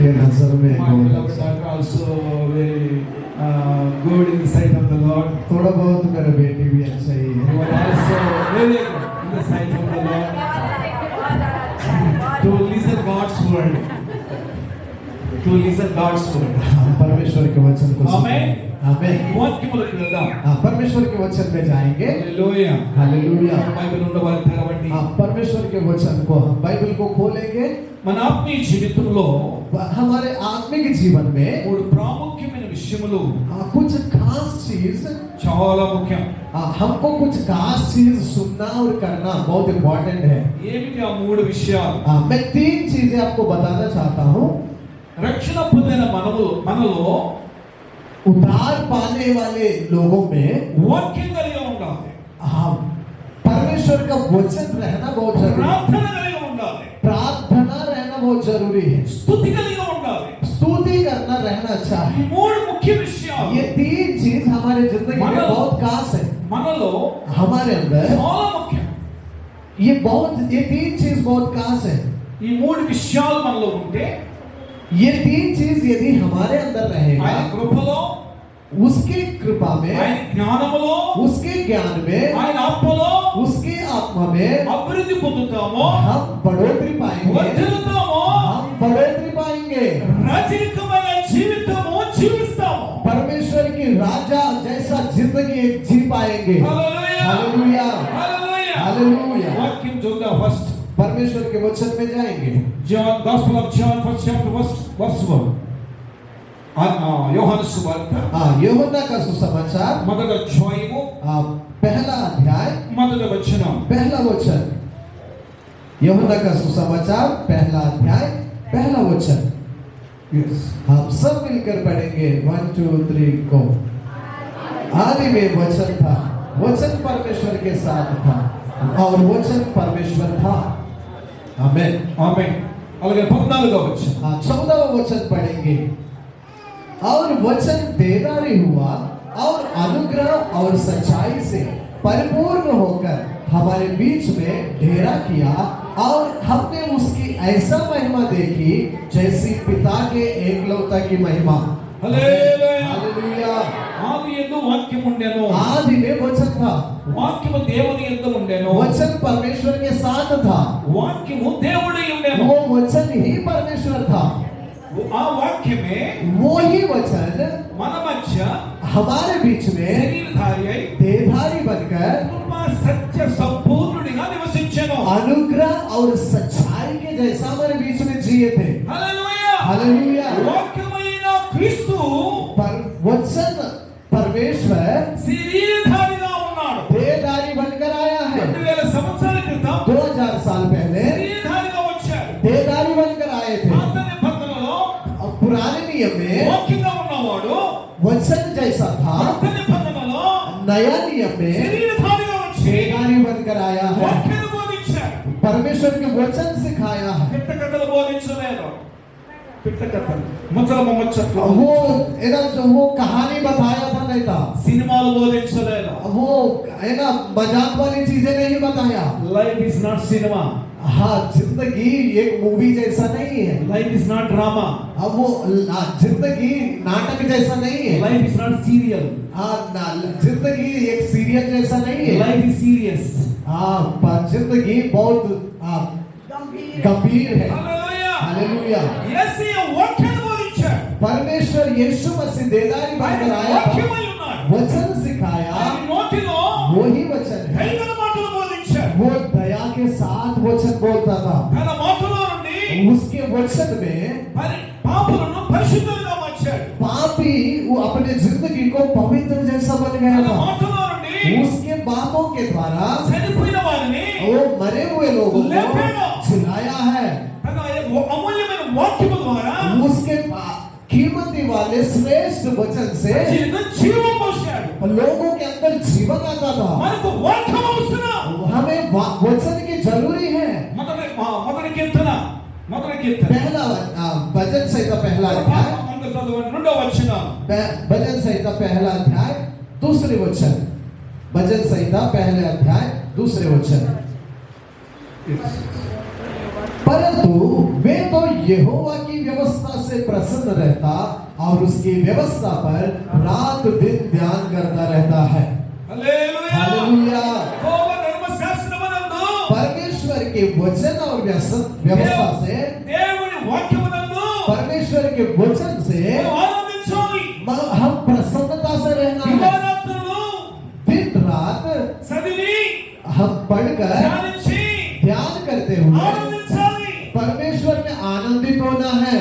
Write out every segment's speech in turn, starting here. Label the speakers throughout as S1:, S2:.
S1: नजर में
S2: My beloved are also very good in the sight of the Lord.
S1: थोड़ा बहुत मेरा बेटी भी अच्छा ही है।
S2: You are also very good in the sight of the Lord. To listen God's word. To listen God's word.
S1: हम परमेश्वर के वचन को
S2: Amen.
S1: आमेन।
S2: వాక్యములకు వెళ్దాం.
S1: परमेश्वर के वचन में जाएंगे।
S2: హల్లెలూయా.
S1: हालेलुया।
S2: బైబిల్ ఉన్నవారు తెరవండి.
S1: परमेश्वर के वचन को हम बाइबल को खोलेंगे।
S2: మన ఆత్మీయ జీవితంలో
S1: हमारे आत्मिक जीवन में
S2: మూడు ప్రాముఖ్యమైన విషయములు
S1: कुछ खास चीज
S2: చాలా ముఖ్యం.
S1: हमको कुछ खास चीज सुनना और करना बहुत इम्पोर्टेंट है।
S2: ఏమిటి ఆ మూడు విషయాలు?
S1: मैं 3 चीजें आपको बताना चाहता हूँ।
S2: రక్షణ పొందిన మనలో
S1: उद्धार पाने वाले लोगों में
S2: వాక్యం కలిగి ఉండాలి.
S1: परमेश्वर का वचन रहना बहुत जरूरी है।
S2: ప్రార్థన కలిగి ఉండాలి.
S1: प्रार्थना रहना बहुत जरूरी है।
S2: స్తుతి కలిగి ఉండాలి.
S1: स्तुति करना रहना अच्छा
S2: ఈ
S1: है।
S2: మూడు ముఖ్య విషయాలు
S1: ये 3 चीज हमारे जिंदगी में बहुत खास है।
S2: మనలో
S1: हमारे अंदर
S2: చాలా ముఖ్యం.
S1: ये 3 चीज बहुत खास है।
S2: ఈ మూడు విషయాలు మనలో ఉంటే
S1: ये 3 चीज यदि हमारे अंदर रहेगा,
S2: ఆయన కృపలో,
S1: उसकी कृपा में,
S2: ఆయన జ్ఞానములో,
S1: उसके ज्ञान में,
S2: ఆయన ఆత్మలో
S1: उसके आत्मा में
S2: అభివృద్ధి పొందుతామో,
S1: हम बढ़ोतरी पाएंगे।
S2: వర్ధిల్లుతామో,
S1: हम बढ़ोतरी पाएंगे।
S2: రాజకీయమైన జీవితము జీవిస్తాము.
S1: परमेश्वर की राजा जैसा जिंदगी जी पाएंगे।
S2: హల్లెలూయా.
S1: हालेलुया।
S2: హల్లెలూయా.
S1: हालेलुया।
S2: వాక్యం చూద్దాం ఫస్ట్.
S1: परमेश्वर के वचन में जाएंगे।
S2: John, Gospel of John, first chapter, verse 1. యోహాను సువార్త
S1: यूहन्ना का सुसमाचार
S2: మొదటి అధ్యాయము
S1: पहला अध्याय
S2: మొదటి వచనం.
S1: पहला वचन। यूहन्ना का सुसमाचार पहला अध्याय पहला वचन। हम सब मिलकर पढ़ेंगे 1 2 3 को। आदि में वचन था, वचन परमेश्वर के साथ था और वचन परमेश्वर था। आमेन।
S2: ఆమేన్. అలాగే 14వ వచనం.
S1: 14वां वचन पढ़ेंगे। और वचन देदारी हुआ और अनुग्रह और सच्चाई से परिपूर्ण होकर हमारे बीच में डेरा किया और हमने उसकी ऐसा महिमा देखी जैसी पिता के एकलौता की महिमा।
S2: హల్లెలూయా.
S1: हालेलुया।
S2: ఆది యందు వాక్యం ఉండెను.
S1: आदि में वचन था,
S2: వాక్యము దేవుని యందు ఉండెను.
S1: वचन परमेश्वर के साथ था,
S2: వాక్యము దేవుడై ఉండెను.
S1: वो वचन ही परमेश्वर था।
S2: ఆ వాక్యమే
S1: वो ही वचन
S2: మన మధ్య
S1: हमारे बीच में
S2: శరీరధారి అయి
S1: देहधारी बनकर
S2: కృప సత్య సంపూర్ణుడిగా నివసించెను.
S1: अनुग्रह और सच्चाई के जैसा हमारे बीच में जिए थे।
S2: హల్లెలూయా.
S1: हालेलुया।
S2: వాక్యమైన క్రీస్తు
S1: वचन परमेश्वर
S2: శరీరధారిగా ఉన్నాడు.
S1: देहधारी बनकर आया है।
S2: 2000 సంవత్సరాల క్రితం
S1: 2000 साल पहले
S2: శరీరధారిగా వచ్చాడు.
S1: देहधारी बनकर आए थे।
S2: పాత నిబంధనలో
S1: और पुराने नियम में
S2: వాక్యంగా ఉన్నవాడు
S1: वचन जैसा था,
S2: పాత నిబంధనలో
S1: नया नियम में
S2: శరీరధారిగా వచ్చి
S1: देहधारी बनकर आया है।
S2: వాక్యాన్ని బోధించాడు.
S1: परमेश्वर के वचन सिखाया है।
S2: పిట్ట కథలు బోధించలేదు. పిట్ట కథలు ముచ్చలమ్మ ముచ్చట్లు
S1: वो एकदम जो वो कहानी बताया था नहीं था,
S2: సినిమాలు బోధించలేదు.
S1: वो है ना मजाक वाली चीजें नहीं बताया।
S2: Life is not cinema.
S1: हाँ, जिंदगी एक मूवी जैसा नहीं है।
S2: Life is not drama.
S1: अब वो जिंदगी नाटक जैसा नहीं है।
S2: Life is not serial.
S1: हाँ, जिंदगी एक सीरियल जैसा नहीं है।
S2: Life is serious.
S1: हाँ, पर जिंदगी बहुत गंभीर है।
S2: హల్లెలూయా.
S1: हालेलुया।
S2: యేసయ్య వాక్యాన్ని బోధించాడు.
S1: परमेश्वर यीशु मसीह देदारी
S2: ఆయన
S1: बनकर आया,
S2: వాక్యమై ఉన్నాడు.
S1: वचन सिखाया,
S2: ఆయన నోటిలో
S1: वो ही वचन है।
S2: దైవ మాటలు బోధించాడు.
S1: वो दया के साथ वचन बोलता था।
S2: తన మాటలో నుండి
S1: उसके वचन में
S2: పాపులను పరిశుద్ధులుగా మార్చాడు.
S1: पापी वो अपने जिंदगी को पवित्र जैसा बन गया
S2: తన
S1: था।
S2: మాటలో నుండి
S1: उसके बातों के द्वारा
S2: చనిపోయిన వారిని
S1: वो मरे हुए लोगों को
S2: लेपेगा।
S1: जिलाया है।
S2: తన అమూల్యమైన వాక్యము ద్వారా
S1: उसके कीमती वाले श्रेष्ठ वचन से
S2: జీవం పోశాడు.
S1: लोगों के अंदर जीवन आता था।
S2: మనకు వాక్యం అవసరం.
S1: हमें वचन की जरूरी है।
S2: మొదటి కీర్తన
S1: पहला भजन संहिता पहला अध्याय,
S2: రెండవ వచనం.
S1: भजन संहिता पहला अध्याय दूसरे वचन। भजन संहिता पहले अध्याय दूसरे वचन। परंतु वे तो यहोवा की व्यवस्था से से प्रसन्न रहता और उसकी व्यवस्था पर रात दिन ध्यान करता रहता है।
S2: Hallelujah
S1: hallelujah.
S2: యెహోవా ధర్మశాస్త్రమునందు
S1: परमेश्वर के वचन और व्यवस्था से,
S2: దేవుని వాక్యమునందు
S1: परमेश्वर के वचन से
S2: మనం ఆనందించాలి।
S1: हम प्रसन्नता से रहना है।
S2: దివారాత్రులు
S1: दिन रात
S2: చదివి
S1: हम पढ़कर
S2: ధ్యానించి
S1: ध्यान करते हुए
S2: ఆనందించాలి।
S1: परमेश्वर में आनंदित होना है।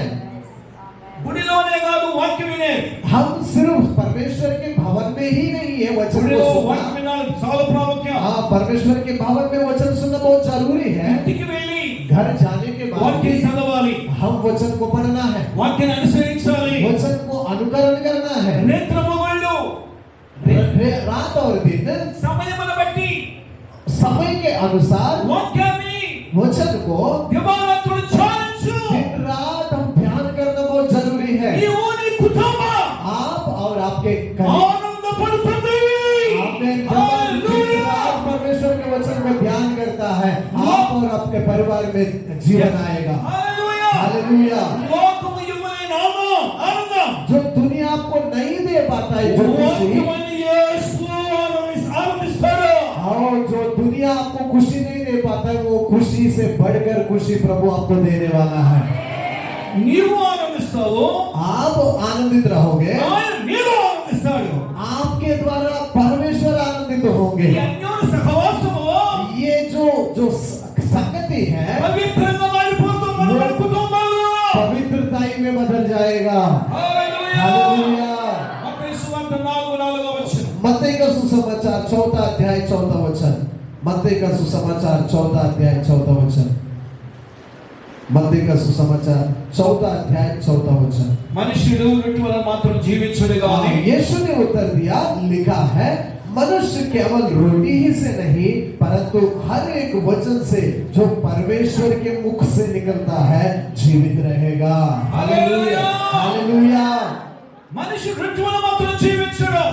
S2: గుడిలోనే కాదు వాక్యం వినే,
S1: हम सिर्फ परमेश्वर के भवन में ही नहीं है वचन
S2: గుడిలో
S1: को
S2: వాక్యం
S1: सुनना।
S2: వినాలి చాలా ప్రాముఖ్యం।
S1: हाँ, परमेश्वर के भवन में वचन सुनना बहुत जरूरी है।
S2: ఇంటికి వెళ్ళి
S1: घर जाने के बाद
S2: వాక్యం
S1: भी
S2: చదవాలి,
S1: हम वचन को पढ़ना है,
S2: వాక్యాన్ని అనుసరించాలి।
S1: वचन को अनुकरण करना है।
S2: నేత్రములు
S1: रात और दिन
S2: సమయమును బట్టి
S1: समय के अनुसार
S2: వాక్యాన్ని
S1: वचन को
S2: దివారాత్రులు ధ్యానించు।
S1: दिन रात हम ध्यान करना बहुत जरूरी है।
S2: నీవు నీ కుటుంబం
S1: आप और आपके कलीग
S2: ఆనందపడుతుంది।
S1: आमीन। जब दिन रात परमेश्वर के वचन में ध्यान करता है, आप और आपके परिवार में जीवन आएगा।
S2: Hallelujah
S1: hallelujah.
S2: లోకము ఇవ్వలేని ఆనందం
S1: जो दुनिया आपको नहीं दे पाता है, जो खुशी,
S2: వాక్యమని యేసు ఆనందిస్తాడు।
S1: और जो दुनिया आपको खुशी नहीं दे पाता है, वो खुशी से बढ़कर खुशी प्रभु आपको देने वाला है।
S2: నీవు ఆనందిస్తావు,
S1: आप आनंदित रहोगे,
S2: ఆయన నీలో ఆనందిస్తాడు।
S1: आपके द्वारा परमेश्वर आनंदित होंगे।
S2: ఈ అన్యోన్య సహవాసము
S1: ये जो संगति है
S2: పవిత్రంగా మారిపోతుంది మన కుటుంబంలో।
S1: पवित्रताई में बदल जाएगा।
S2: Hallelujah
S1: hallelujah.
S2: మత్తయి సువార్త 4:4 వచనం।
S1: मत्ती का सुसमाचार 4 अध्याय 4 वचन। मत्ती का सुसमाचार 4 अध्याय 4 वचन। मत्ती का सुसमाचार 4 अध्याय 4 वचन।
S2: మనుష్యుడు రొట్టె వలన మాత్రం జీవించుడు గాని
S1: यीशु ने उत्तर दिया, लिखा है, मनुष्य केवल रोटी ही से नहीं परंतु हर एक वचन से जो परमेश्वर के मुख से निकलता है जीवित रहेगा।
S2: हालेलुया।
S1: हालेलुया।
S2: మనుష్యుడు రొట్టె వలన మాత్రం జీవించుడు।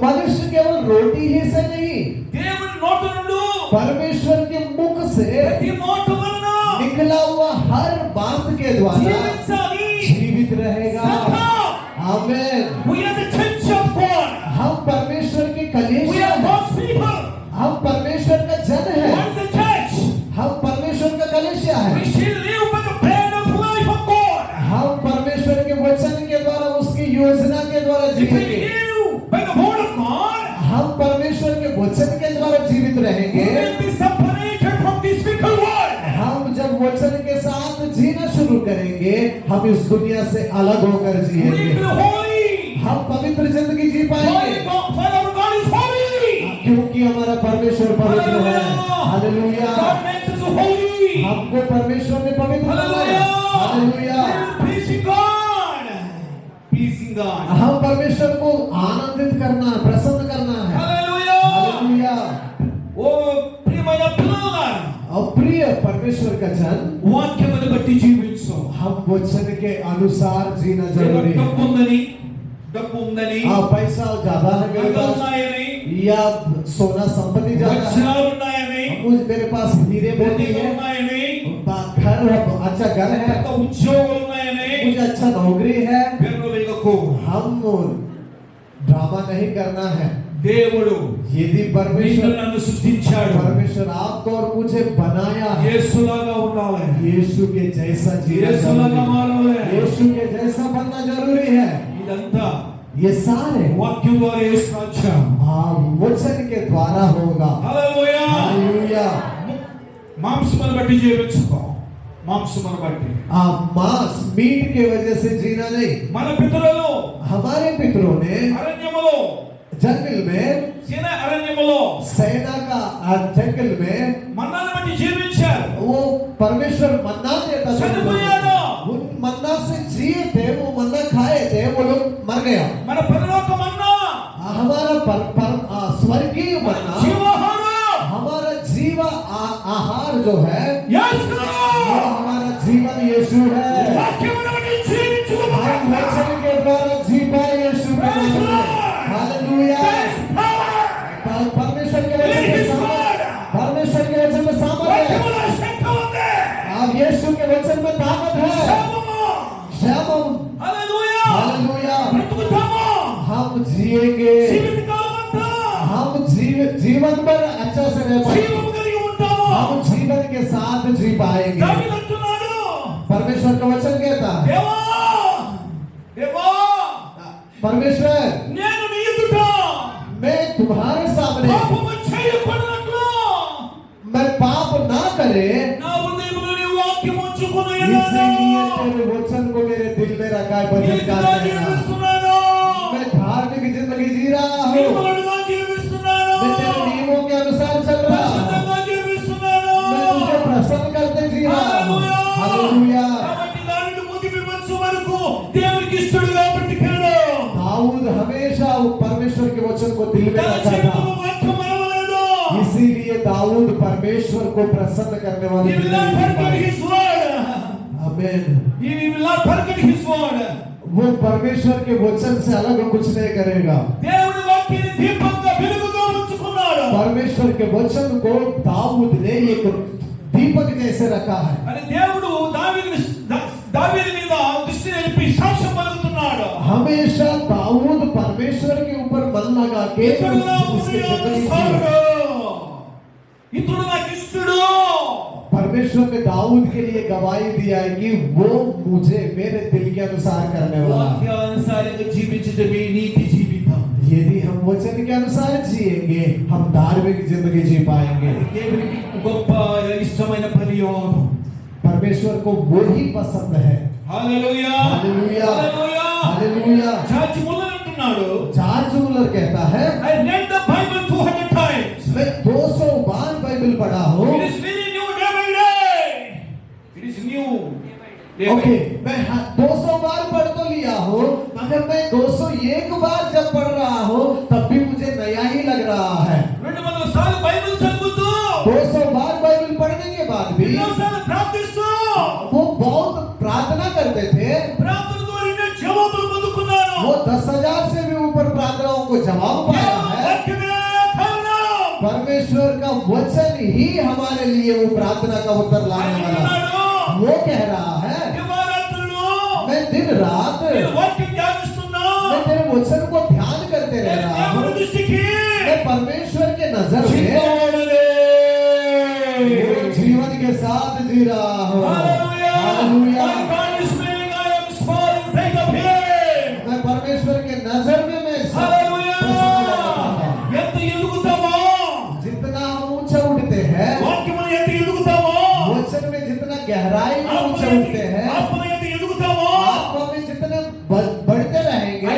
S1: मनुष्य केवल रोटी ही से नहीं,
S2: దేవుని నోటి నుండి
S1: परमेश्वर के मुख से
S2: ప్రతి మాట వలన
S1: निकला हुआ हर बात के द्वारा
S2: జీవించాలి।
S1: जीवित रहेगा। आमीन।
S2: We are the church of God.
S1: हम परमेश्वर के
S2: We
S1: कलीसिया
S2: are
S1: हैं।
S2: God's people.
S1: हम परमेश्वर का जन है।
S2: What is the church?
S1: हम परमेश्वर का कलीसिया है।
S2: We shall live by the plan of life of God.
S1: हम परमेश्वर के वचन के द्वारा, उसकी योजना के द्वारा
S2: If we
S1: जीवेंगे।
S2: live by the word of God,
S1: हम परमेश्वर के वचन के द्वारा जीवित
S2: we
S1: रहेंगे।
S2: will be separated from this fickle world.
S1: हम जब वचन के साथ जीना शुरू करेंगे, हम इस दुनिया से अलग होकर
S2: We will
S1: जिएंगे।
S2: be holy.
S1: हम पवित्र जिंदगी जी पाएंगे,
S2: For our God is holy.
S1: क्योंकि हमारा परमेश्वर पवित्र है। Hallelujah.
S2: God makes us holy.
S1: हमको परमेश्वर ने पवित्र बनाया। Hallelujah.
S2: Pleasing God. Pleasing God.
S1: हम परमेश्वर को आनंदित करना, प्रसन्न करना है।
S2: Hallelujah.
S1: हालेलुया।
S2: ఓ ప్రియమైన పిల్లలారా,
S1: और प्रिय परमेश्वर का जन,
S2: వాక్యమును బట్టి జీవించు।
S1: हम वचन के अनुसार जीना जरूरी है।
S2: డబ్బు ఉందని
S1: पैसा ज्यादा है मेरे
S2: నగలు
S1: पास,
S2: ఉన్నాయని
S1: या सोना संपत्ति ज्यादा है,
S2: వజ్రాలు ఉన్నాయని
S1: मेरे पास हीरे मोती
S2: బొట్టిలు
S1: है,
S2: ఉన్నాయని
S1: घर है, अच्छा घर है,
S2: కొత్త ఉద్యోగాలు ఉన్నాయని
S1: मुझे अच्छा नौकरी है।
S2: పెర్రవేగకు।
S1: हम ड्रामा नहीं करना है।
S2: దేవుడు
S1: यदि
S2: నిన్ను
S1: परमेश्वर
S2: నన్ను సృష్టించాడు।
S1: आपको और मुझे बनाया है,
S2: యేసులాగా ఉండాలి,
S1: यीशु के जैसा जीना
S2: యేసులాగా
S1: जरूरी है।
S2: మారాలి।
S1: यीशु के जैसा बनना जरूरी है।
S2: ఇదంతా
S1: ये सारे
S2: వాక్యం ద్వారా యేసు రాజ్యం।
S1: वचन के द्वारा होगा।
S2: హల్లెలూయా।
S1: हालेलुया।
S2: మాంసమును బట్టి జీవించుకో, మాంసమును బట్టి।
S1: मांस मीट के वजह से जीना नहीं।
S2: మన పితరులు
S1: हमारे पितरों ने
S2: అరణ్యములో,
S1: जंगल में,
S2: సేన అరణ్యములో
S1: सेना का जंगल में
S2: మన్నాను బట్టి జీవించారు।
S1: वो परमेश्वर मन्ना देता था।
S2: చనిపోయారు।
S1: उन मन्ना से जिए थे, वो मन्ना खाए थे, वो लोग मर गया।
S2: మన పరలోక మన్నా,
S1: हमारा स्वर्गीय
S2: మన
S1: मन्ना,
S2: జీవాహారం
S1: हमारा जीवा आहार जो है,
S2: యేసు।
S1: वो हमारा जीवन यीशु है।
S2: వాక్యమును బట్టి జీవించుకో।
S1: हम वचन के द्वारा जी पाए यीशु के नाम में। हालेलुया। परमेश्वर के वचन में सामर्थ, परमेश्वर के वचन में सामर्थ है।
S2: వాక్యములో శక్తి ఉంది।
S1: अब यीशु के वचन में ताकत है।
S2: శమము,
S1: श्याम जीवन भर अच्छा से रह पाएंगे,
S2: జీవము కలిగి ఉంటాము.
S1: हम जीवन के साथ जी पाएंगे।
S2: దావీదు అంటున్నాడు,
S1: परमेश्वर का वचन कहता है,
S2: దేవా దేవా
S1: परमेश्वर
S2: నేను నీ ఎదుట
S1: मैं तुम्हारे सामने
S2: పాపము చేయకున్నట్లు
S1: मैं पाप ना करे,
S2: నా హృదయములో నీ వాక్యం ఉంచుకుని
S1: इसीलिए तेरे वचन को मेरे दिल में रखा है। बचनकार कहना, मैं धार्मिक जिंदगी जी रहा हूँ, मैं तेरे नियमों के अनुसार चल रहा हूँ, मैं तुझे प्रसन्न करते जी रहा हूँ। हालेलुया। दाऊद हमेशा परमेश्वर के वचन को दिल में रखा था, इसीलिए दाऊद परमेश्वर को प्रसन्न करने वाले आमीन। वो परमेश्वर के वचन से अलग कुछ नहीं करेगा। परमेश्वर के वचन को दाऊद ने एक दीपक जैसे रखा है। हमेशा दाऊद परमेश्वर के ऊपर मन लगा के उसके जिंदगी जी। परमेश्वर ने दाऊद के लिए गवाही दिया है कि वो मुझे मेरे दिल के अनुसार करने वाला। यदि हम वचन के अनुसार जिएंगे, हम धार्मिक जिंदगी जी पाएंगे। परमेश्वर को वो ही पसंद है।
S2: Hallelujah
S1: hallelujah
S2: hallelujah
S1: hallelujah.
S2: George Muller అంటున్నాడు,
S1: जॉर्ज मुलर कहता है,
S2: I read the Bible 200 times.
S1: मैं 200 बार बाइबल पढ़ा हूँ।
S2: It is very new day by day. It is new.
S1: Okay, मैं 200 बार पढ़ तो लिया हूँ, मगर मैं 201 बार जब पढ़ रहा हूँ तब भी मुझे नया ही लग रहा है।
S2: 200 సార్లు బైబిల్ చదువుతూ
S1: 200 बार बाइबल पढ़ने के बाद भी
S2: 200 సార్లు ప్రార్థిస్తూ
S1: वो बहुत प्रार्थना करते थे।
S2: ప్రార్థన ద్వారా నేను జవాబులు పొందుకున్నాను.
S1: वो 10,000 से भी ऊपर प्रार्थनाओं को जवाब पाया है। परमेश्वर का वचन ही हमारे लिए वो प्रार्थना का उत्तर लाने वाला है। वो कह रहा है, मैं दिन रात मैं तेरे वचन को ध्यान करते रह रहा हूँ, मैं परमेश्वर के नजर में जीवन के साथ जी रहा हूँ। हालेलुया। मैं परमेश्वर के नजर में मैं जितना हम ऊंचा उठते हैं, वचन में जितना गहराई में ऊंचा उठते हैं, आत्मा में जितने बढ़ते रहेंगे,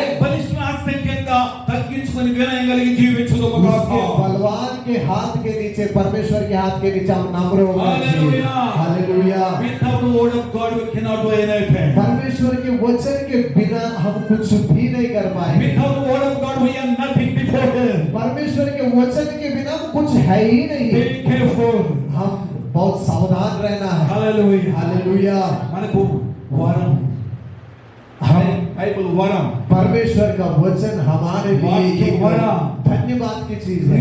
S1: उसके बलवान के हाथ के नीचे, परमेश्वर के हाथ के नीचे हम नम्र होंगे। हालेलुया। परमेश्वर के वचन के बिना हम कुछ भी नहीं कर पाएंगे। परमेश्वर के वचन के बिना कुछ है ही नहीं। हम बहुत सावधान रहना है। हालेलुया। परमेश्वर का वचन हमारे लिए एक धन्यवाद की चीज है।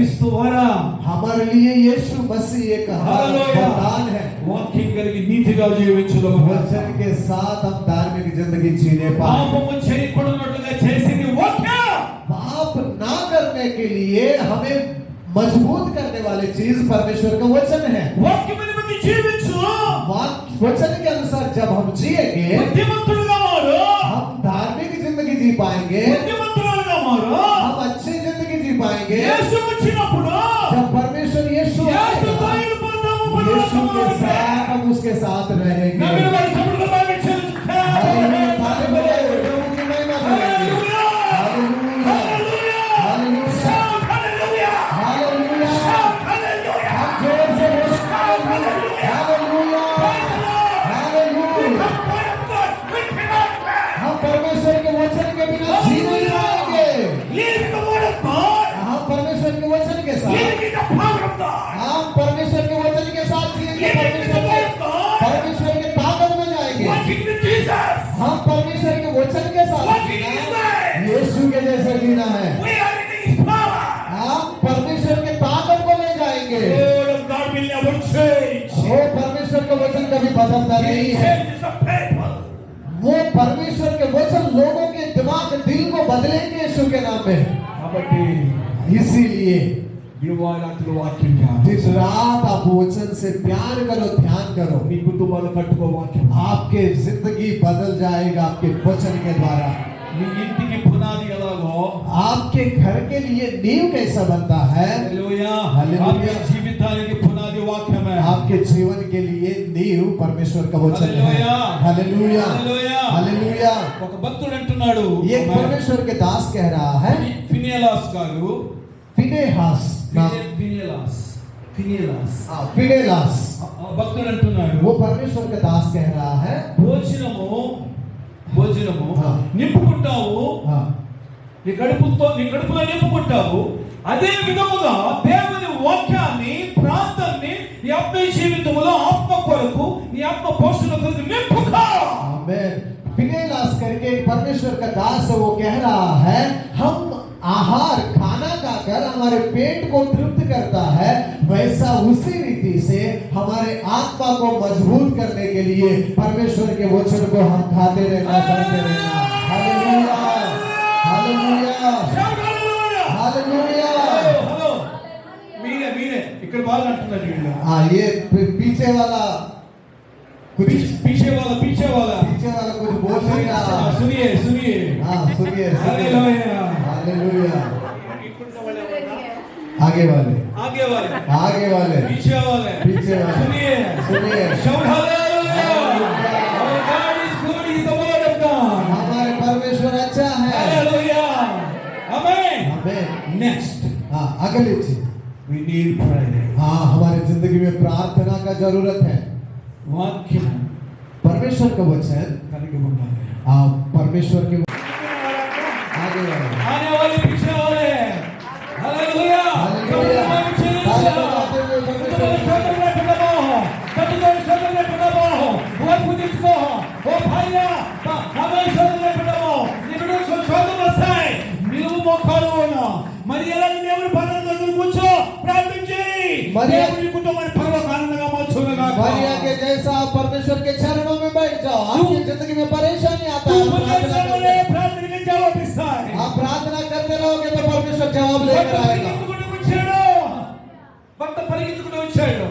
S1: हमारे लिए यीशु मसीह एक वरदान है। वचन के साथ हम धार्मिक जिंदगी जीने पाए। पाप ना करने के लिए हमें मजबूत करने वाली चीज परमेश्वर का वचन है। वचन के अनुसार जब हम जिएंगे, हम धार्मिक जिंदगी जी पाएंगे, हम अच्छी जिंदगी जी पाएंगे। जब परमेश्वर यीशु आएगा, यीशु के साथ हम उसके साथ रहेंगे। परमेश्वर के वचन के बिना जी नहीं पाएंगे। हम परमेश्वर के वचन के साथ, हम परमेश्वर के वचन के साथ जिएंगे। परमेश्वर के ताकत में जाएंगे। हम परमेश्वर के वचन के साथ यीशु के जैसे जीना है। हम परमेश्वर के ताकत को ले जाएंगे। वो परमेश्वर का वचन कभी बदलता नहीं है। वो परमेश्वर के वचन लोगों के दिमाग दिल को बदलेंगे यीशु के नाम में। इसीलिए
S2: విడువాయి రాత్రులు వాక్యం ధ్యానం.
S1: दिन रात आप वचन से प्यार करो, ध्यान करो.
S2: మీ కుటుంబాలు కట్టుకో వాక్యం.
S1: आपके जिंदगी बदल जाएगा आपके वचन के द्वारा.
S2: మీ ఇంటికి పునాది ఎలాగో
S1: आपके घर के लिए नींव कैसा बनता है,
S2: హల్లెలూయా,
S1: హల్లెలూయా.
S2: ఆత్మ జీవితానికి పునాది వాక్యమే.
S1: आपके जीवन के लिए नींव परमेश्वर का वचन है.
S2: హల్లెలూయా,
S1: हालेलुया,
S2: హల్లెలూయా.
S1: हालेलुया.
S2: ఒక భక్తుడు అంటున్నాడు,
S1: ये परमेश्वर के दास कह रहा है,
S2: ఫినియలాస్ గారు,
S1: फिनेहास नाम,
S2: ఫినియలాస్, ఫినియలాస్
S1: फिनेलास,
S2: ఆ భక్తుడు అంటున్నాడు,
S1: वो परमेश्वर का दास कह रहा है,
S2: భోజనము
S1: हाँ.
S2: నింపుకుంటావు,
S1: हाँ,
S2: నీ కడుపులో నింపుకుంటావు. అదే విధముగా దేవుని వాక్యాన్ని, ప్రాంతాన్ని నీ ఆత్మ జీవితంలో ఆత్మ కొరకు, నీ ఆత్మ పోషణ కొరకు నింపుకో.
S1: आमेन. फिनेलास करके परमेश्वर का दास है, वो कह रहा है, हम आहार खाना खाकर हमारे पेट को तृप्त करता है, वैसा उसी रीति से हमारे आत्मा को मजबूत करने के लिए परमेश्वर के वचन को हम खाते रहना, पढ़ते रहना. Hallelujah, hallelujah, hallelujah.
S2: హలో, మీరే ఇక్కడ బాగా అంటున్నారు వీళ్ళు.
S1: हाँ, ये पीछे वाला कुछ
S2: पीछे वाला
S1: पीछे वाला कुछ बोल नहीं रहा.
S2: सुनिए.
S1: हाँ, सुनिए.
S2: हालेलुया.
S1: हालेलुया. आगे वाले,
S2: आगे वाले,
S1: आगे वाले,
S2: पीछे वाले, सुनिए. Shout hallelujah. Our God is good, He is the word of God.
S1: हमारे परमेश्वर अच्छा है.
S2: Hallelujah. Amen.
S1: Amen.
S2: Next,
S1: हाँ, अगली चीज,
S2: we need prayer.
S1: हाँ, हमारी जिंदगी में प्रार्थना का जरूरत है.
S2: वाक्य
S1: परमेश्वर का वचन,
S2: కలిగి ఉండాలి.
S1: हाँ, परमेश्वर के आगे वाले,
S2: आने वाले पीछे वाले. हालेलुया.
S1: हालेलुया. ताली बजाते हुए परमेश्वर
S2: మరి ఎలా దేవుని పదం కూర్చో ప్రార్థన చేయి. దేవుని కుటుంబాన్ని పరలోక ఆనందంగా మార్చునుగా.
S1: मरिया के जैसा परमेश्वर के चरणों में बैठ जाओ. आपकी जिंदगी में परेशानी आता है,
S2: ప్రార్థనకి జవాబు ఇస్తాయి.
S1: आप प्रार्थना करते रहोगे तो परमेश्वर जवाब लेकर आएगा.
S2: భర్త పరిగెత్తుకుంటూ వచ్చాడు.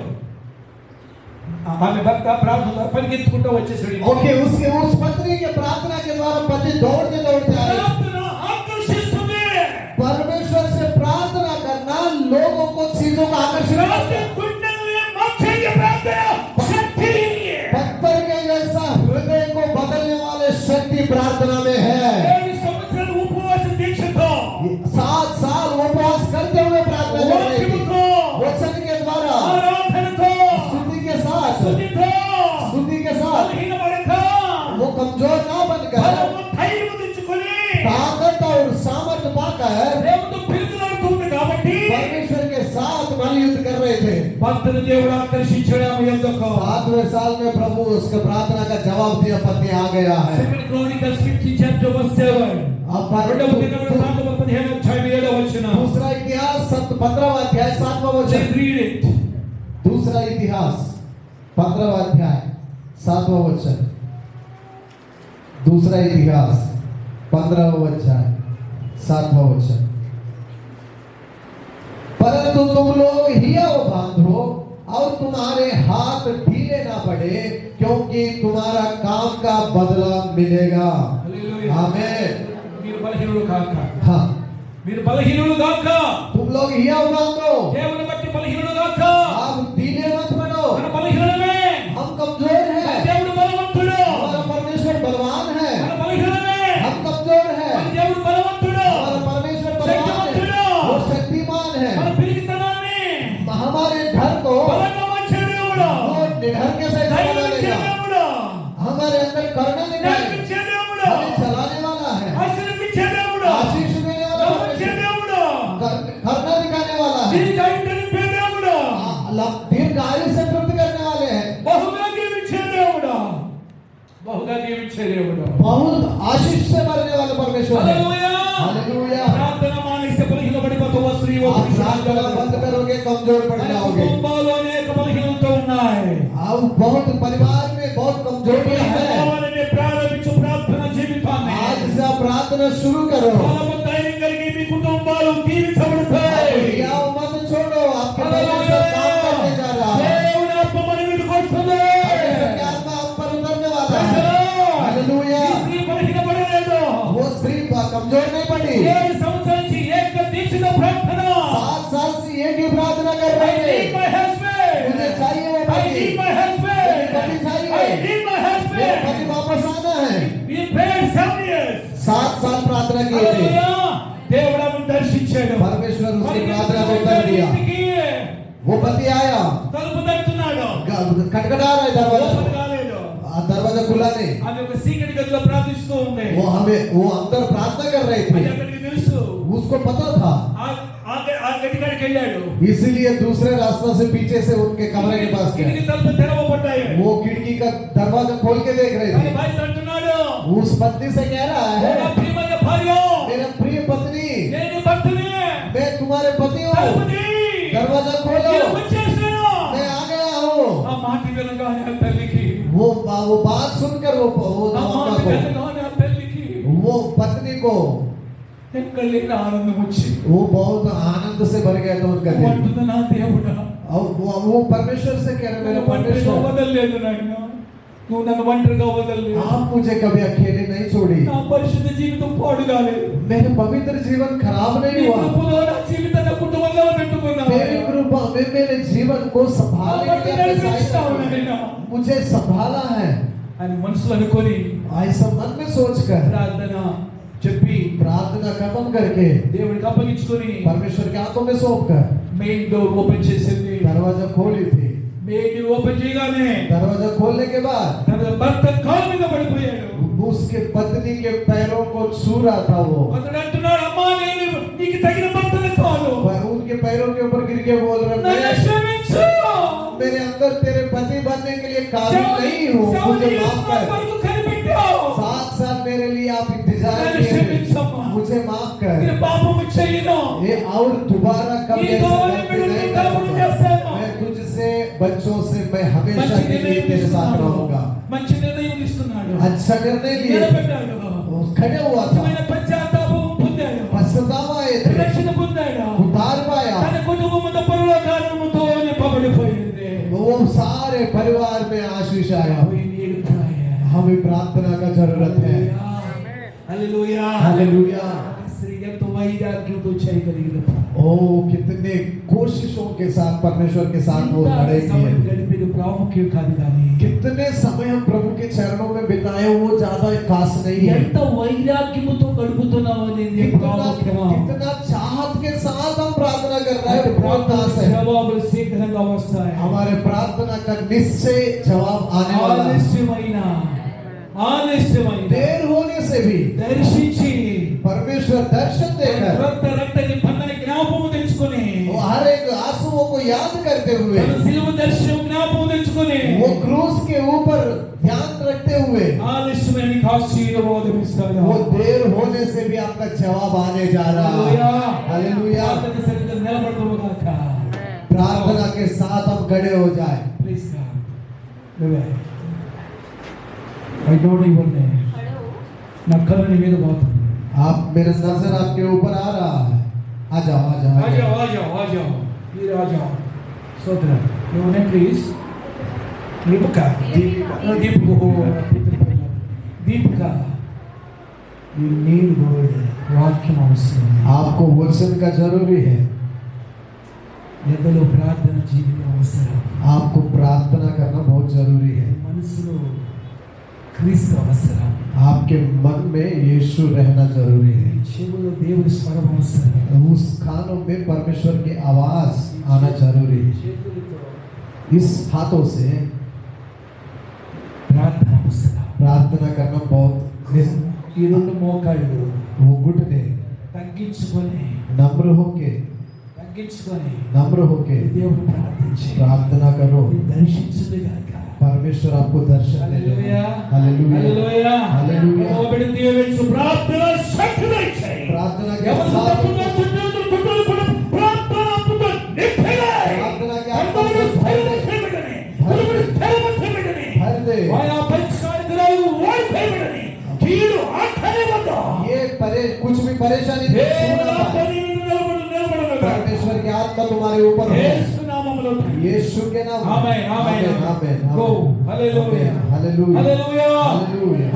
S2: ఆమె భర్త ప్రార్థన పరిగెత్తుకుంటూ వచ్చేసాడు.
S1: ओके, उसके उस पत्नी के प्रार्थना के द्वारा पति दौड़ते दौड़ते आए.
S2: ప్రార్థన ఆకర్షిస్తుంది.
S1: परमेश्वर से प्रार्थना करना लोगों को चीजों को आकर्षित करता है.
S2: గుండెల్ని మార్చే ప్రార్థన శక్తి.
S1: पत्थर के जैसा हृदय को बदलने वाले शक्ति प्रार्थना में है.
S2: 7 సంవత్సరాలు ఉపవాస దీక్షతో
S1: 7 साल उपवास करते हुए प्रार्थना कर रहे थे.
S2: వాక్యముతో
S1: वचन के द्वारा,
S2: ఆరాధనతో
S1: स्तुति के साथ,
S2: స్తుతితో
S1: स्तुति के साथ
S2: బలహీనపడక
S1: वो कमजोर ना बनकर
S2: బలము ధైర్యం తెచ్చుకొని
S1: ताकत और सामर्थ्य पाकर
S2: దేవునితో పిలుచులాడుతుంది కాబట్టి
S1: परमेश्वर के साथ मल्लयुद्ध कर रहे थे.
S2: భక్తుని దేవుడు ఆకర్షించాడు ఆమె యొద్దకు.
S1: 7वें साल में प्रभु उसके प्रार्थना का जवाब दिया, पत्नी आ गया है.
S2: Second Chronicles 15 chapter verse 7.
S1: अब
S2: రెండవ దినమున 15వ అధ్యాయం 7వ వచనం.
S1: दूसरा इतिहास 15वां अध्याय 7वां वचन.
S2: Let's read it.
S1: दूसरा इतिहास 15वां अध्याय 7वां वचन. दूसरा इतिहास 15वां अध्याय 7वां वचन. परंतु तुम लोग हियाव बांधो और तुम्हारे हाथ ढीले ना पड़े, क्योंकि तुम्हारा काम का बदला मिलेगा.
S2: హల్లెలూయా.
S1: आमेन.
S2: మీరు బలహీనులు కాక.
S1: हाँ,
S2: మీరు బలహీనులు కాక.
S1: तुम लोग हियाव बांधो,
S2: దేవుని బట్టి బలహీనులు కాక.
S1: आप ढीले मत पड़ो.
S2: మన బలహీనమే.
S1: हम कमजोर हैं,
S2: దేవుడు బలవంతుడు.
S1: हमारा परमेश्वर बलवान है.
S2: మన బలహీనమే.
S1: हम कमजोर हैं,
S2: మన దేవుడు బలవంతుడు.
S1: हमारा परमेश्वर बलवान है, वो शक्तिमान
S2: మన
S1: है.
S2: పిరికితనాన్ని
S1: हमारे घर को
S2: బలంగా మార్చే దేవుడు.
S1: वो निडर के साथ
S2: ధైర్యం
S1: चला
S2: ఇచ్చే
S1: लेगा.
S2: దేవుడు.
S1: हमारे अंदर करने निकाले,
S2: నడిపించే దేవుడు.
S1: हमें चलाने वाला है,
S2: ఆశీర్వదించే దేవుడు.
S1: आशीष देने वाला
S2: నడిపించే
S1: है,
S2: దేవుడు.
S1: करना दिखाने वाला है,
S2: దీర్ఘాయువు నింపే దేవుడు.
S1: दीर्घ आयु से तृप्त करने वाले हैं,
S2: బహుగా దీవించే దేవుడు. బహుగా దీవించే దేవుడు.
S1: बहुत आशीष से भरने वाले परमेश्वर है.
S2: హల్లెలూయా.
S1: हालेलुया.
S2: ప్రార్థన మానేస్తే బలహీనపడిపోతావు. స్త్రీ ఓ
S1: आप
S2: పురుషుడు.
S1: प्रार्थना बंद करोगे, कमजोर पड़
S2: మన
S1: जाओगे.
S2: కుటుంబాల్లో అనేక బలహీనతలు ఉన్నాయి.
S1: आप बहुत परिवार में बहुत कमजोरियां हैं.
S2: కావాలంటే ప్రారంభించు ప్రార్థన జీవితాన్ని.
S1: आज से आप प्रार्थना शुरू करो.
S2: బలము ధైర్యం కలిగి మీ కుటుంబాలు దీవించబడతాయి.
S1: हियाव मत छोड़ो, कमजोर नहीं पड़ी।
S2: 7 సంవత్సరాల నుంచి ఏక దీక్షిత ప్రార్థన
S1: 7 साल से एक ही प्रार्थना कर
S2: I
S1: रहे
S2: need
S1: हैं।
S2: my husband
S1: मुझे चाहिए वो
S2: I
S1: पति,
S2: need my husband
S1: मुझे पति चाहिए।
S2: I need my
S1: मेरा
S2: husband
S1: पति वापस आना है।
S2: we prayed 7 years
S1: 7 साल प्रार्थना किए थे।
S2: హల్లెలూయా దేవుడు ఆమెను దర్శించాడు
S1: परमेश्वर उसकी प्रार्थना को उत्तर दिया। वो पति आया,
S2: తలుపు తడుతున్నాడు
S1: खटखटा रहा है दरवाजा,
S2: ఓపెన్ కాలేదు
S1: दरवाजा खुला नहीं।
S2: ఆమె ఒక సీక్రెట్ గదిలో ప్రార్థిస్తూ ఉంది
S1: वो अंदर प्रार्थना कर रही
S2: అది
S1: थी,
S2: అతనికి తెలుసు
S1: उसको पता था।
S2: ఆ గది కాడికి వెళ్ళాడు
S1: इसीलिए दूसरे रास्ते से पीछे से उनके कमरे के पास
S2: కిటికీ
S1: गया।
S2: తలుపు తెరవబడ్డాయి
S1: वो खिड़की का दरवाजा खोल के देख रहे
S2: కానీ
S1: थे।
S2: బయట అంటున్నాడు
S1: उस पत्नी से कह रहा
S2: నా
S1: है,
S2: ప్రియమైన భార్య
S1: मेरा प्रिय पत्नी,
S2: నేను నీ భర్తని
S1: मैं तुम्हारे पति
S2: తలుపు
S1: हूँ,
S2: తీ
S1: दरवाजा खोलो,
S2: నేను వచ్చేసాను
S1: मैं आ गया हूँ।
S2: ఆ మాట వినగానే ఆ తల్లికి
S1: वो बात सुनकर
S2: ఆ
S1: वो
S2: మాట
S1: माता
S2: వినగానే ఆ తల్లికి
S1: को, वो पत्नी को,
S2: ఎక్కడ లేని ఆనందం వచ్చి
S1: वो बहुत आनंद से भर गया था उनका दिल।
S2: అంటుంది నా దేవుడా
S1: और वो परमेश्वर से कह रहे, मेरे
S2: నన్ను ఒంటరిగా
S1: परमेश्वर,
S2: వదలలేదు నాయన నువ్వు నన్ను ఒంటరిగా వదలలేదు
S1: आप मुझे कभी अकेले नहीं छोड़ी,
S2: నా పరిశుద్ధ జీవితం పాడు కాలేదు
S1: मेरे पवित्र जीवन खराब
S2: నీ
S1: नहीं हुआ,
S2: కృపలో నా జీవితాన్ని కుటుంబంలో పెట్టుకున్నావు
S1: मेरी कृपा में मेरे जीवन को संभालने के लिए अपने साथ
S2: నడిపిస్తావు
S1: रखा।
S2: నాయన
S1: मुझे संभाला है,
S2: అని మనసులో అనుకొని
S1: ऐसा मन में सोचकर
S2: ప్రార్థన చెప్పి
S1: प्रार्थना खत्म करके
S2: దేవుడికి అప్పగించుకొని
S1: परमेश्वर के हाथों में सौंप कर
S2: మెయిన్ డోర్ ఓపెన్ చేసింది
S1: दरवाजा खोली थी।
S2: మెయిన్ డోర్ ఓపెన్ చేయగానే
S1: दरवाजा खोलने के बाद
S2: తన భర్త కాలు మీద పడిపోయాడు
S1: उसके पत्नी के पैरों को छू रहा था वो,
S2: అతడు అంటున్నాడు అమ్మా నేను నీకు తగిన భర్తను కాదు
S1: उनके पैरों के ऊपर गिर के बोल रहा,
S2: నన్ను
S1: मैं
S2: క్షమించు
S1: मेरे अंदर तेरे पति बनने के लिए काबिल नहीं हूँ, मुझे माफ कर। 7 साल मेरे लिए आप इंतजार किए, मुझे माफ कर। ये और दोबारा कभी ऐसा गलती नहीं करूंगा। मैं तुझसे बच्चों से मैं हमेशा के लिए तेरे साथ रहूंगा।
S2: మంచి నిర్ణయం ఇస్తున్నాడు
S1: अच्छा निर्णय लिए,
S2: నిలబడ్డాడు
S1: वो खड़े हुआ था,
S2: నిజమైన పశ్చాత్తాపం పొందాడు
S1: पछतावा आए थे,
S2: రక్షణ పొందాడు
S1: उतार पाया।
S2: తన కుటుంబంతో పరలోకాలముతో నింపబడిపోయింది
S1: वो सारे परिवार में आशीष आया।
S2: We need prayer.
S1: हमें प्रार्थना का जरूरत है।
S2: Hallelujah
S1: hallelujah.
S2: స్త్రీ ఎంతో వైరాగ్యంతో చేయగలిగిన
S1: ओ कितने कोशिशों के साथ परमेश्वर के साथ वो लड़े
S2: సమయం
S1: किए,
S2: గడిపేది ప్రాముఖ్యం కాదు కానీ
S1: कितने समय हम प्रभु के चरणों में बिताए वो ज्यादा खास नहीं है।
S2: ఎంత వైరాగ్యముతో గడుపుతున్నావు అనేది
S1: कितना
S2: ప్రాముఖ్యం
S1: कितना चाहत के साथ हम प्रार्थना कर रहे हैं, बहुत खास है।
S2: జవాబులు శీఘ్రంగా వస్తాయి
S1: हमारे प्रार्थना का निश्चय जवाब आने वाला है।
S2: ఆలస్యమైన
S1: देर होने से भी
S2: దర్శించి
S1: परमेश्वर दर्शन देकर
S2: రక్త నిబంధన జ్ఞాపకం తెచ్చుకొని
S1: वो हर एक आंसुओं को याद करते हुए,
S2: తన శిలువ దర్శనం జ్ఞాపకం తెచ్చుకొని
S1: वो क्रूस के ऊपर ध्यान रखते हुए,
S2: ఆలస్యమైన ఆశీర్వాదం ఇస్తాడు
S1: वो देर होने से भी आपका जवाब आने जा रहा है। हालेलुया।
S2: ప్రార్థన సరిగ్గా నిలబడదుగాక
S1: प्रार्थना के साथ हम खड़े हो जाए।
S2: Please God I don't even నా కళ్ళు నీ మీద పోతుంది
S1: आप मेरा नजर आपके ऊपर आ रहा है। आ जाओ आ जाओ आ जाओ।
S2: आ जाओ మీరు ఆ జాओ సోదర your name please Deepika Deepika you need word వాక్యం అవసరం
S1: आपको वचन का जरूरी है,
S2: ఎదలో ప్రార్థన జీవితం అవసరం
S1: आपको प्रार्थना करना बहुत जरूरी है।
S2: మనసులో క్రీస్తు అవసరం
S1: आपके मन में यीशु रहना जरूरी है।
S2: చెవులో దేవుని స్వరం అవసరం
S1: उस कानों में परमेश्वर की आवाज आना जरूरी है।
S2: చేతులతో
S1: इस हाथों से
S2: ప్రార్థన అవసరం
S1: प्रार्थना करना बहुत,
S2: ఈ రెండు మోకాళ్ళు
S1: वो घुटने
S2: తగ్గించుకొని
S1: नम्र होके
S2: దేవుని ప్రార్థించి
S1: प्रार्थना करो।
S2: దర్శించుగాక
S1: परमेश्वर आपको दर्शन दे।
S2: హల్లెలూయా
S1: हालेलुया
S2: హల్లెలూయా
S1: हालेलुया।
S2: ఓబడి దీవించు ప్రార్థన శక్తిని ఇచ్చేయి
S1: प्रार्थना के
S2: ఎవరు
S1: साथ
S2: తప్పుగా చుట్టూ కూడా ప్రార్థన అప్పుతో నింపేలే
S1: प्रार्थना के
S2: అందరూ స్థిరమ చేయబడని అందరూ స్థిరమ చేయబడని
S1: भर दे।
S2: వాయా పరిష్కారాలు ఓడి చేయబడని కీడు ఆఖరి వద్ద
S1: कुछ भी परेशानी
S2: దేవుని
S1: नहीं,
S2: పని నిలబడను
S1: परमेश्वर की आत्मा तुम्हारे ऊपर हो।
S2: యేసు నామములో
S1: यीशु के नाम में।
S2: ఆమేన్ ఆమేన్
S1: आमेन
S2: గో hallelujah
S1: hallelujah
S2: hallelujah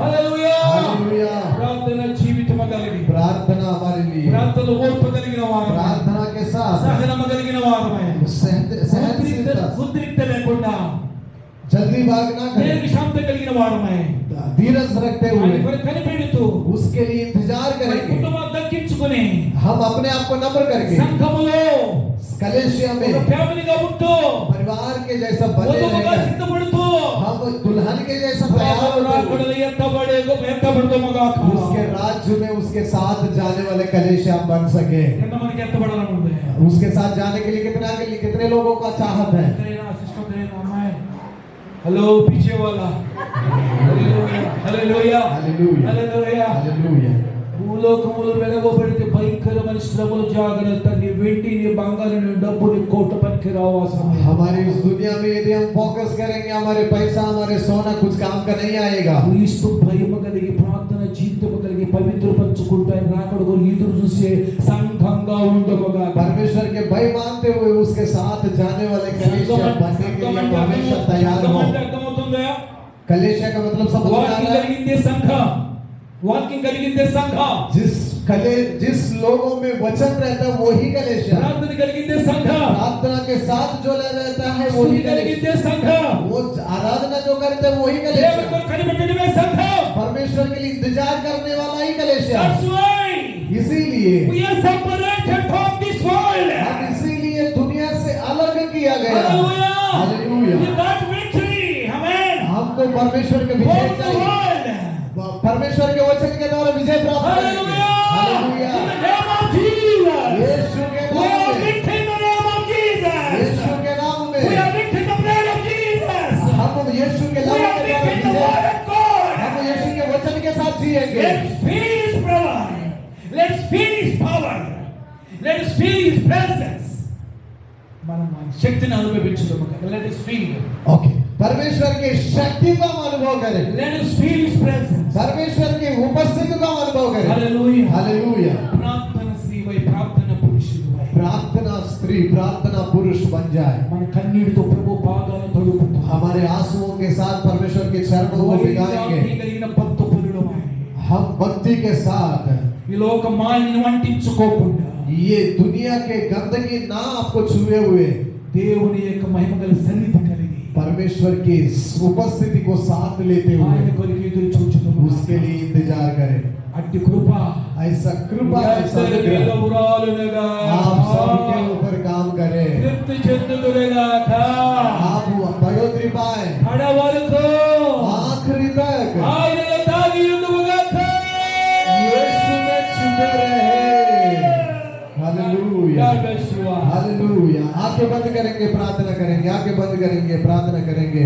S1: hallelujah
S2: hallelujah
S1: hallelujah.
S2: ప్రార్థన జీవితం కలిగి
S1: प्रार्थना
S2: కలిగిన వారమై
S1: प्रार्थना के साथ
S2: సహనము కలిగిన వారమై
S1: सहनशीलता,
S2: ఉద్రిక్త లేకుండా
S1: जल्दी भागना करें,
S2: దేవుని శాంతం కలిగిన వారమై
S1: धीरज रखते हुए
S2: ఆయన కొరకు కనిపెడుతూ
S1: उसके लिए इंतजार
S2: మన
S1: करेंगे।
S2: కుటుంబాన్ని దక్కించుకొని
S1: हम अपने आप को नम्र करके
S2: సంఘములో
S1: कलेशिया
S2: ఒక
S1: में
S2: ఫ్యామిలీగా ఉంటూ
S1: परिवार के जैसा बने
S2: వధువుగా
S1: रहकर
S2: సిద్ధపడుతూ
S1: हम दुल्हन के जैसा तैयार होते
S2: రాకడలు ఎత్తబడుతాముగాక
S1: उसके राज्य में उसके साथ जाने वाले कलेशिया हम बन सके।
S2: ఎంత మనకి ఎత్తబడాలని ఉంది
S1: उसके साथ जाने के लिए कितने लोगों का चाहत है।
S2: हेलो पीछे वाला hallelujah hallelujah
S1: hallelujah
S2: hallelujah
S1: hallelujah.
S2: భూలోకములు వెలగబడితే భయంకరమైన శ్రమలు జాగ్రత్త నీ వెండి నీ బంగారు నీ డబ్బు నీ కోట పనికి రావు ఆ సమయం
S1: हमारी इस दुनिया में यदि हम फोकस करेंगे हमारे पैसा हमारे सोना कुछ काम का नहीं आएगा।
S2: క్రీస్తు భయము కలిగి ప్రార్థన జీవితం కలిగి పవిత్రపరచుకుంటూ ఆయన రాకడ కొరకు ఎదురు చూసే సంఘంగా ఉండముగా
S1: परमेश्वर के भय मानते हुए उसके साथ जाने वाले कलेशिया बनने के लिए हम हमेशा तैयार हो।
S2: అర్థమవుతుందా
S1: कलेशिया का मतलब समझ में आ
S2: వాక్యం
S1: रहा है?
S2: కలిగిందే సంఘం వాక్యం కలిగిందే సంఘం
S1: जिस लोगों में वचन रहता है वही कलेशिया।
S2: ప్రార్థన కలిగిందే సంఘం
S1: प्रार्थना के साथ जो रहता है वही
S2: స్తుతి
S1: कलेशिया।
S2: కలిగిందే సంఘం
S1: वो आराधना जो करते हैं वही
S2: దేవుని
S1: कलेशिया।
S2: కొరకు కనిపెట్టడమే సంఘం
S1: परमेश्वर के लिए इंतजार करने वाला ही कलेशिया।
S2: That's why
S1: इसीलिए
S2: we are separated from this world.
S1: हम इसीलिए दुनिया से अलग किया गया।
S2: Hallelujah.
S1: Hallelujah.
S2: We got victory. Amen.
S1: हमको परमेश्वर के विजय
S2: Over the
S1: चाहिए।
S2: world.
S1: परमेश्वर के वचन के द्वारा विजय प्राप्त करेंगे।
S2: Hallelujah.
S1: Hallelujah.
S2: In the name of Jesus.
S1: यीशु के
S2: We
S1: नाम
S2: are
S1: में,
S2: victory in the name of Jesus.
S1: यीशु के नाम
S2: We
S1: में
S2: are victory in the blood of Jesus.
S1: हम यीशु के
S2: We
S1: नाम
S2: are
S1: के
S2: victory in the
S1: द्वारा
S2: word of God.
S1: हम यीशु के वचन के साथ जिएंगे।
S2: Let's feel His power. Let's feel His power. Let's feel His presence. మనం ఆయన శక్తిని అనుభవించుదాము. Let us feel.
S1: ओके, परमेश्वर की शक्ति का हम अनुभव करें।
S2: Let us feel His presence.
S1: परमेश्वर की उपस्थिति का हम अनुभव करें।
S2: Hallelujah.
S1: हालेलुया।
S2: ప్రార్థన స్త్రీవై ప్రార్థన పురుషుడివై
S1: प्रार्थना स्त्री प्रार्थना पुरुष बन जाए।
S2: మన కన్నీటితో ప్రభు పాదాలను తడుపుతాం.
S1: हमारे आंसुओं के साथ परमेश्वर के चरणों को भिगाएंगे।
S2: కలిగిన భక్తి పరులమై
S1: हम भक्ति के साथ
S2: ఈ లోక మాలిన్యం అంటించుకోకుండా
S1: ये दुनिया के गंदगी ना आपको छुए हुए
S2: దేవుని యొక్క మహిమ గల సన్నిధి కలిగి
S1: परमेश्वर की उपस्थिति को साथ लेते
S2: ఆయన
S1: हुए
S2: కొరకు ఎదురు చూచుదాము.
S1: उसके लिए इंतजार करें।
S2: అట్టి కృప
S1: ऐसा कृपा ऐसा
S2: అందరి
S1: अनुग्रह
S2: ఉరాలునగా
S1: आप सबके ऊपर काम करें।
S2: తృప్తి చెందుదురుగాక.
S1: आप बढ़ोतरी पाए
S2: కడ వరకు
S1: आखिरी तक
S2: ఆయనలో తాగి ఉండుగాక.
S1: यीशु में छिपे रहे। Hallelujah
S2: God bless you all.
S1: Hallelujah. आंखें बंद करेंगे प्रार्थना करेंगे। आंखें बंद करेंगे प्रार्थना करेंगे।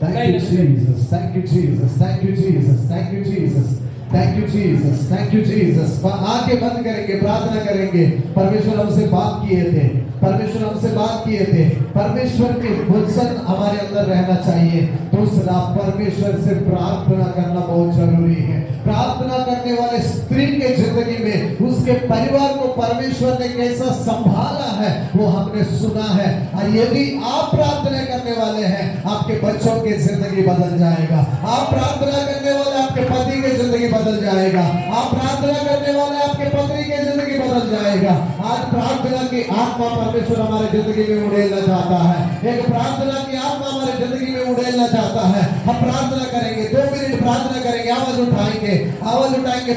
S1: Thank you Jesus, thank you Jesus, thank you Jesus, thank you Jesus, thank you Jesus, thank you Jesus. आंखें बंद करेंगे प्रार्थना करेंगे। परमेश्वर हमसे बात किए थे, परमेश्वर हमसे बात किए थे। परमेश्वर के वचन हमारे अंदर रहना चाहिए। दूसरा, परमेश्वर से प्रार्थना करना बहुत जरूरी है। प्रार्थना करने वाले स्त्री के जिंदगी में उसके परिवार को परमेश्वर ने कैसा संभाला है वो हमने सुना है। और यदि आप प्रार्थना करने वाले हैं आपके बच्चों की जिंदगी बदल जाएगा। आप प्रार्थना करने वाले आपके पति की जिंदगी बदल जाएगा। आप प्रार्थना करने वाले आपके पत्नी की जिंदगी बदल जाएगा। आज प्रार्थना की आत्मा परमेश्वर हमारे जिंदगी में उड़ेलना चाहता है। एक प्रार्थना की आत्मा हमारे जिंदगी में उड़ेलना चाहता है। हम प्रार्थना करेंगे, 2 मिनट प्रार्थना करेंगे, आवाज उठाएंगे, आवाज उठाएंगे।